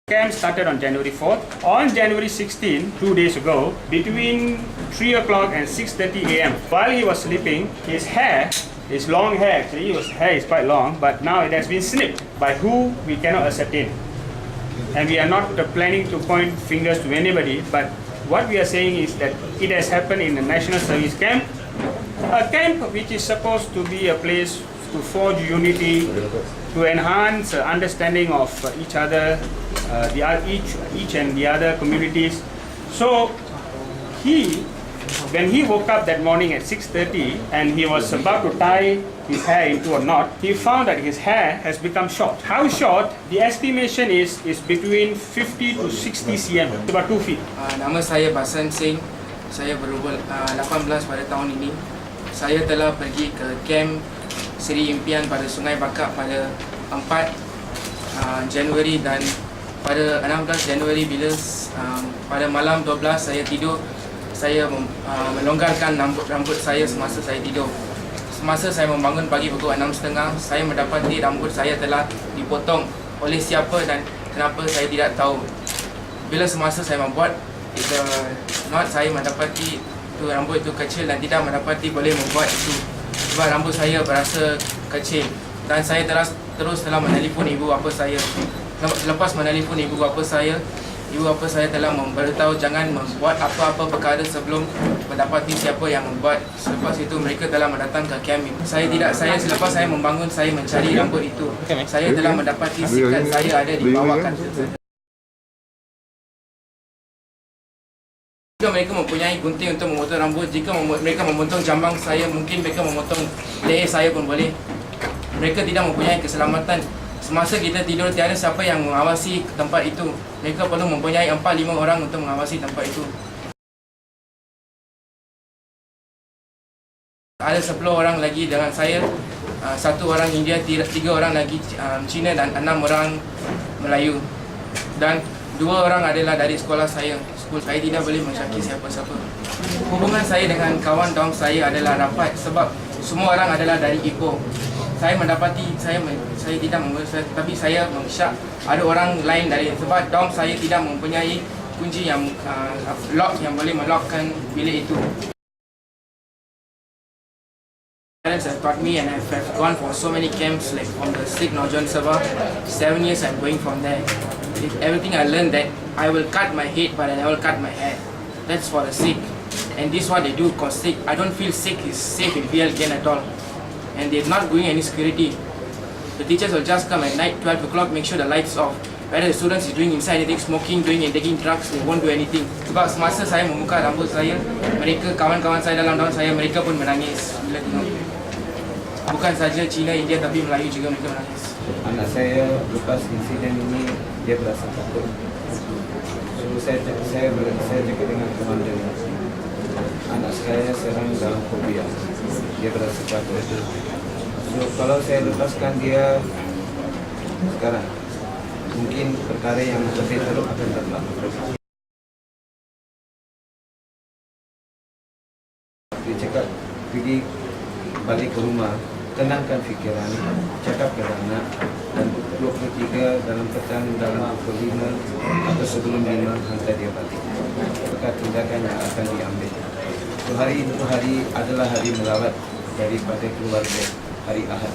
Camp started on January 4th. On January 16, 2 days ago, between 3 o'clock and 6:30 a.m., while he was sleeping, his long hair actually, his hair is quite long, but now it has been snipped. By who, we cannot ascertain. And we are not planning to point fingers to anybody, but what we are saying is that it has happened in the National Service Camp, a camp which is supposed to be a place to forge unity, to enhance understanding of each other, each and the other communities. So when he woke up that morning at 6:30 and he was about to tie his hair into a knot, he found that his hair has become short. How short? The estimation is between 50 to 60 cm, about 2 feet. Nama saya Basan Singh. Saya berumur 18 pada tahun ini. Saya telah pergi ke kamp Seri Impian pada Sungai Bakap pada 4 Januari dan pada 16 Januari bila pada malam 12 saya tidur, saya melonggarkan rambut saya semasa saya tidur. Semasa saya membangun pagi pukul 6.30, saya mendapati rambut saya telah dipotong oleh siapa dan kenapa saya tidak tahu. Bila semasa saya membuat knot, saya mendapati rambut itu kecil dan tidak mendapati boleh membuat itu sebab rambut saya berasa kecil. Dan saya terus telah menelpon ibu bapa saya. Selepas menelpon ibu bapa saya telah memberitahu jangan membuat apa-apa perkara sebelum mendapati siapa yang membuat. Selepas itu mereka telah mendatang ke kamp. Selepas saya membangun, saya mencari rambut itu. Saya telah mendapati sikat saya ada di bawah katil saya. Jika mereka mempunyai gunting untuk memotong rambut, jika mereka memotong jambang saya, mungkin mereka memotong leher saya pun boleh. Mereka tidak mempunyai keselamatan. Semasa kita tidur, tiada siapa yang mengawasi tempat itu. Mereka perlu mempunyai 4-5 orang untuk mengawasi tempat itu. Ada 10 orang lagi dengan saya, 1 orang India, 3 orang lagi Cina dan 6 orang Melayu. Dan 2 orang adalah dari sekolah saya. Saya tidak boleh mensyaki siapa-siapa. Hubungan saya dengan kawan dorm saya adalah rapat sebab semua orang adalah dari Ipoh. Saya mendapati, saya tidak tapi saya mensyak ada orang lain dari sebab dorm saya tidak mempunyai kunci yang lock yang boleh melockkan bilik itu. Parents have taught me and I have gone for so many camps like from the Sikh Naujawan Sabha. 7 years I'm going from there. Everything I learned that I will cut my head but I never cut my hair. That's for the Sikh. And this is what they do cause Sikh. I don't feel Sikh is safe in VLGN at all. And they're not doing any security. The teachers will just come at night, 12 o'clock, make sure the lights off. Whether the students is doing inside anything, smoking, doing and taking drugs, they won't do anything. Sebab semasa saya membuka rambut saya, mereka, kawan-kawan saya dalam dorm saya, mereka pun menangis bila tengok. Bukan saja Cina, India tapi Melayu juga mereka menangis. Anak saya lepas insiden ini, dia berasa takut. So saya cakap dengan komandan, anak saya serang dalam fobia. Dia berasa takut. So kalau saya lepaskan dia sekarang, mungkin perkara yang lebih teruk akan terulang. Dia cakap pergi balik ke rumah, tenangkan fikiran, cakap ke anak, dan 23 dalam petang dalam pukul 5 atau sebelum 5 hantar dia balik. Maka tindakan yang akan diambil. So hari itu adalah hari melawat daripada keluarga, hari Ahad.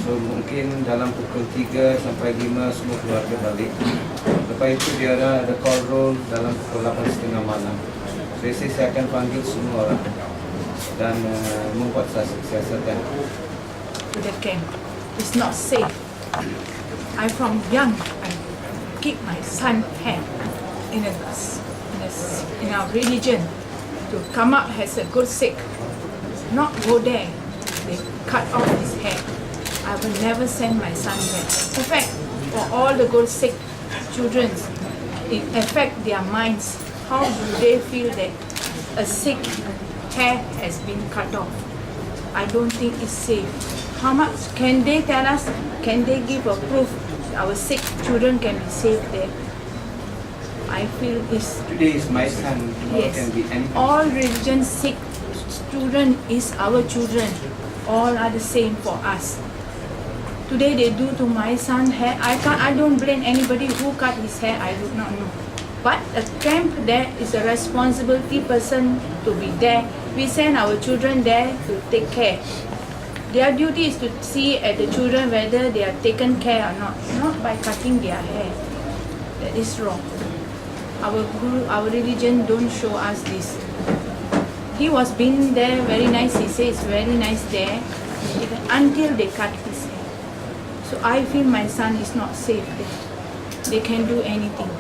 So mungkin dalam pukul 3 sampai 5 semua keluarga balik. Lepas itu dia ada call roll dalam pukul 8.30 malam. So saya akan panggil semua orang dan membuat siasatan. To the camp, it's not safe. I from young, I keep my son hair in our religion to come up as a good Sikh. Not go there, they cut off his hair. I will never send my son there. In fact, for all the good Sikh children, it affect their minds. How do they feel that a Sikh hair has been cut off? I don't think it's safe. How much can they tell us? Can they give a proof our Sikh children can be safe there? I feel it's Today is my son. Tomorrow yes. can be anything. All religion Sikh children is our children. All are the same for us. Today they do to my son hair. I don't blame anybody who cut his hair. I do not know. But a camp there is a responsibility person to be there. We send our children there to take care. Their duty is to see at the children whether they are taken care or not by cutting their hair. That is wrong. Our guru, our religion don't show us this. He was being there very nice. He says very nice there until they cut his hair. So I feel my son is not safe there. They can do anything.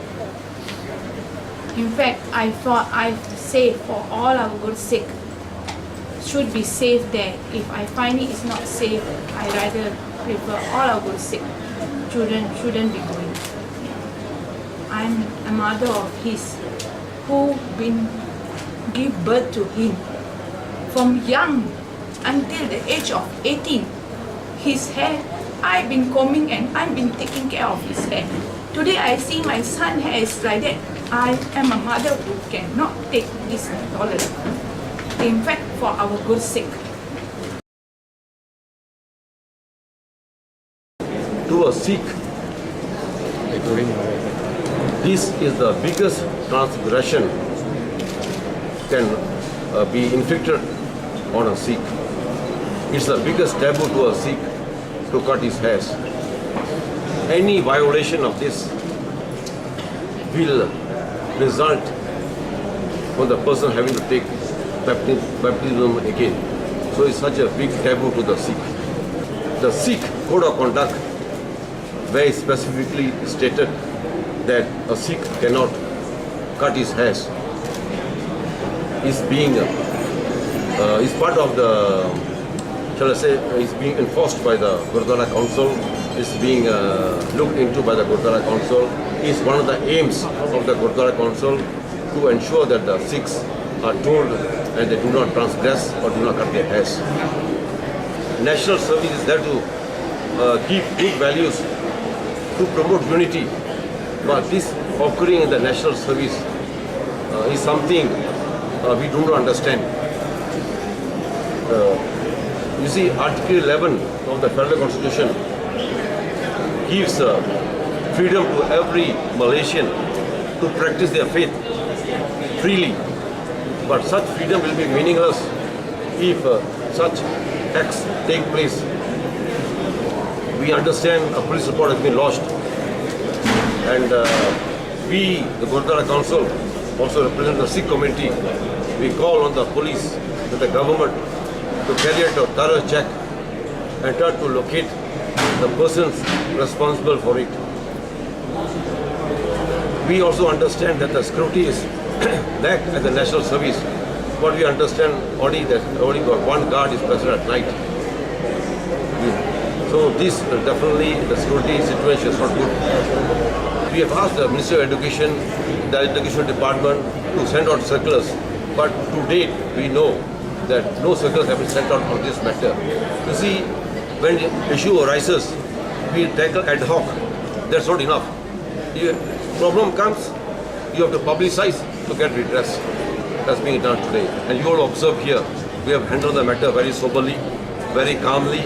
In fact, I thought I say for all our good sake, should be safe there. If I find it is not safe, I rather prefer all our good sake. Children shouldn't be going. I'm a mother of his who been give birth to him from young until the age of 18. His hair, I've been combing and I've been taking care of his hair. Today I see my son hair is like that. I am a mother who cannot take this tolerance. In fact, for our good sake. To a Sikh, this is the biggest transgression can be inflicted on a Sikh. It's the biggest taboo to a Sikh to cut his hair. Any violation of this will result on the person having to take baptism again. So it's such a big taboo to the Sikh. The Sikh Code of Conduct very specifically stated that a Sikh cannot cut his hair. Is part of the, shall I say, is being enforced by the Gurdwara Council, is being looked into by the Gurdwara Council, is one of the aims of the Gurdwara Council to ensure that the Sikhs are told and they do not transgress or do not cut their hairs. National service is there to keep big values, to promote unity, but this occurring in the national service is something we do not understand. You see, Article 11 of the Federal Constitution gives freedom to every Malaysian to practice their faith freely. But such freedom will be meaningless if such acts take place. We understand a police report has been lodged, and we, the Gurdwara Council, also represent the Sikh community. We call on the police and the government to carry out a thorough check and try to locate the persons responsible for it. We also understand that the security is lack at the national service, but we understand only that only one guard is present at night. So this definitely the security situation is not good. We have asked the Ministry of Education, the Education Department to send out circulars, but to date we know that no circulars have been sent out on this matter. You see, when the issue arises, we tackle ad hoc. That's not enough. If problem comes, you have to publicize to get redress. That's being done today. And you all observe here, we have handled the matter very soberly, very calmly,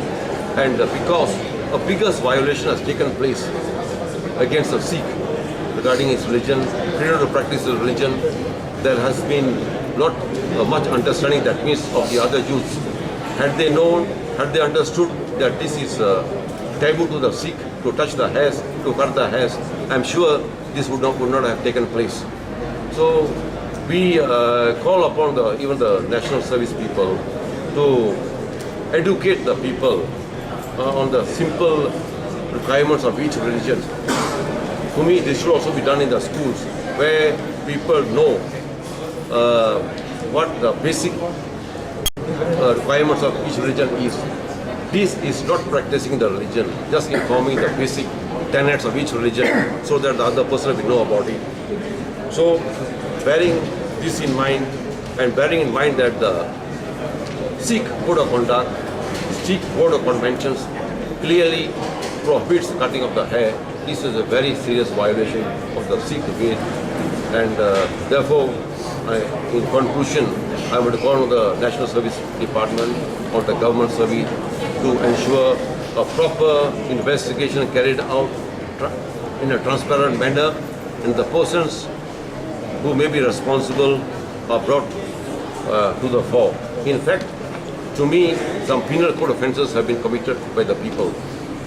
and because a biggest violation has taken place against a Sikh regarding his religion, freedom to practice his religion, there has been not much understanding that means of the other youths. Had they known, had they understood that this is taboo to the Sikh to touch the hairs, to cut the hairs, I'm sure this would not have taken place. So we call upon even the national service people to educate the people on the simple requirements of each religion. For me, this should also be done in the schools where people know what the basic requirements of each religion is. This is not practicing the religion, just informing the basic tenets of each religion so that the other person will know about it. So, bearing this in mind and bearing in mind that the Sikh Code of Conduct, Sikh Code of Conventions clearly prohibits cutting of the hair, this is a very serious violation of the Sikh faith, and therefore, in conclusion, I would call on the National Service Department or the government service to ensure a proper investigation carried out in a transparent manner, and the persons who may be responsible are brought to the fore. In fact, to me, some penal code offences have been committed by the people.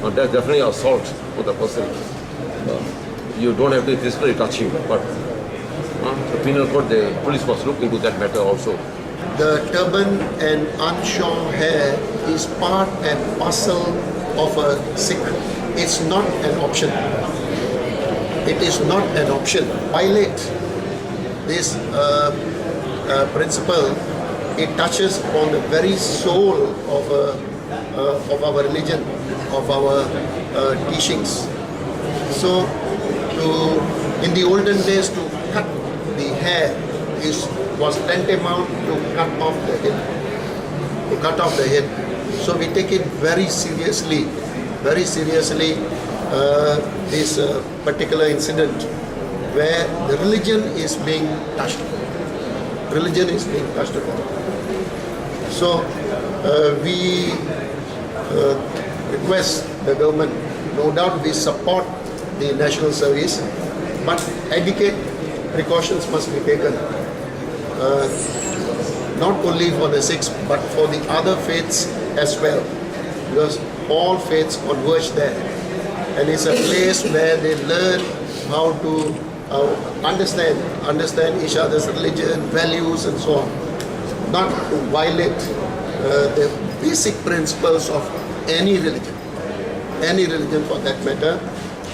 That's definitely assault on the person. You don't have to physically touch him, but the penal code, the police must look into that matter also. The turban and unshorn hair is part and parcel of a Sikh. It's not an option. It is not an option. Violate this principle. It touches upon the very soul of our religion, of our teachings. So, in the olden days, to cut the hair was tantamount to cut off the head. To cut off the head. So we take it very seriously. This particular incident where the religion is being touched upon. Religion is being touched upon. So we request the government, no doubt we support the national service, but adequate precautions must be taken. Not only for the Sikhs, but for the other faiths as well, because all faiths converge there, and it's a place where they learn how to understand each other's religion, values, and so on. Not to violate the basic principles of any religion for that matter.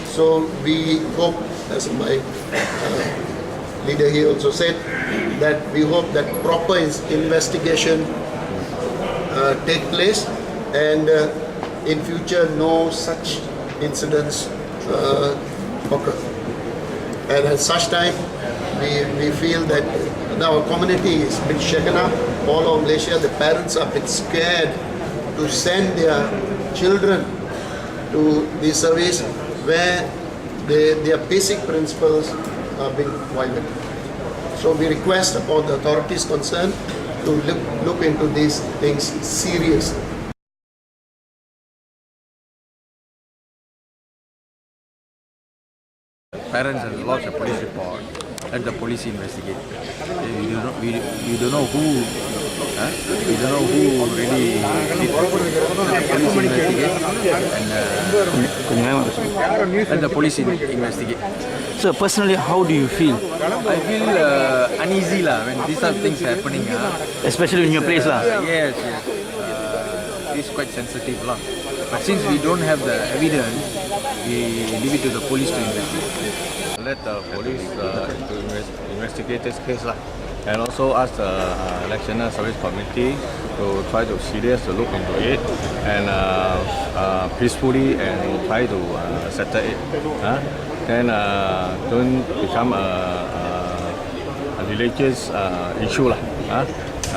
So we hope, as my leader here also said, that we hope that proper investigation take place, and in future no such incidents occur. And at such time, we feel that our community is a bit shaken up. All over Malaysia, the parents are a bit scared to send their children to the service where their basic principles are being violated. So we request upon the authorities concerned to look into these things seriously. Parents have lodged a police report. Let the police investigate. We don't know who. We don't know who really did. Let the police investigate, and let the police investigate. So personally, how do you feel? I feel uneasy when these type of things happening. Especially in your place lah. Yes. It's quite sensitive lah. But since we don't have the evidence, we leave it to the police to investigate. Let the police to investigate this case lah, and also ask the Electional Service Committee to try to seriously look into it and peacefully and try to settle it. Then don't become a religious issue lah.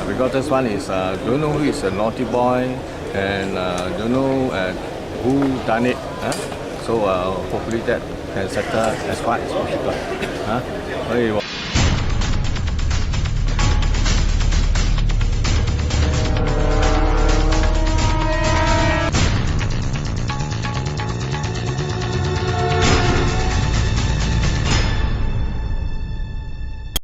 Because this one is don't know who is a naughty boy and don't know who done it. So hopefully that can settle as far as possible.